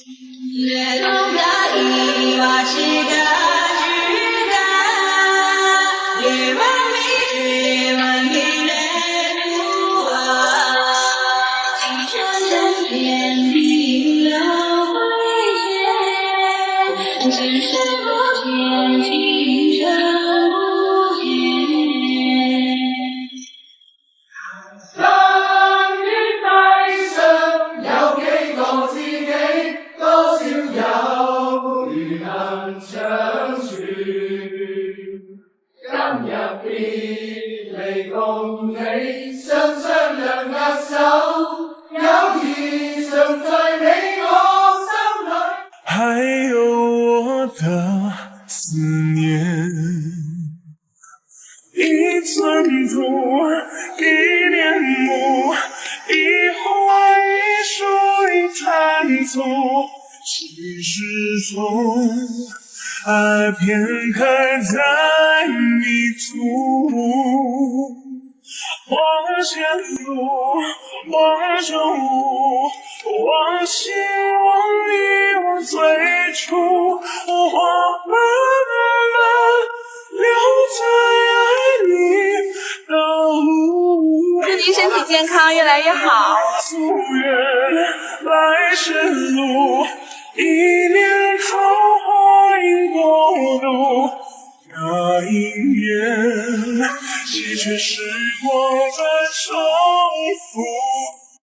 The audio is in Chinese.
只是不见，情深不见。生於世上有幾個知己，多少友誼能長存。今日別離共你，雙雙兩握手，友誼常在你我心裏。還有我的思念，一寸土，一年木，一花一樹一灘土。其實從愛偏開在迷途，往前路，往中路，往昔往你我最初，我慢慢留在愛你的路。祝您身体健康，越来越好。夙願來時路，一念桃花映過路，那一年，記取時光在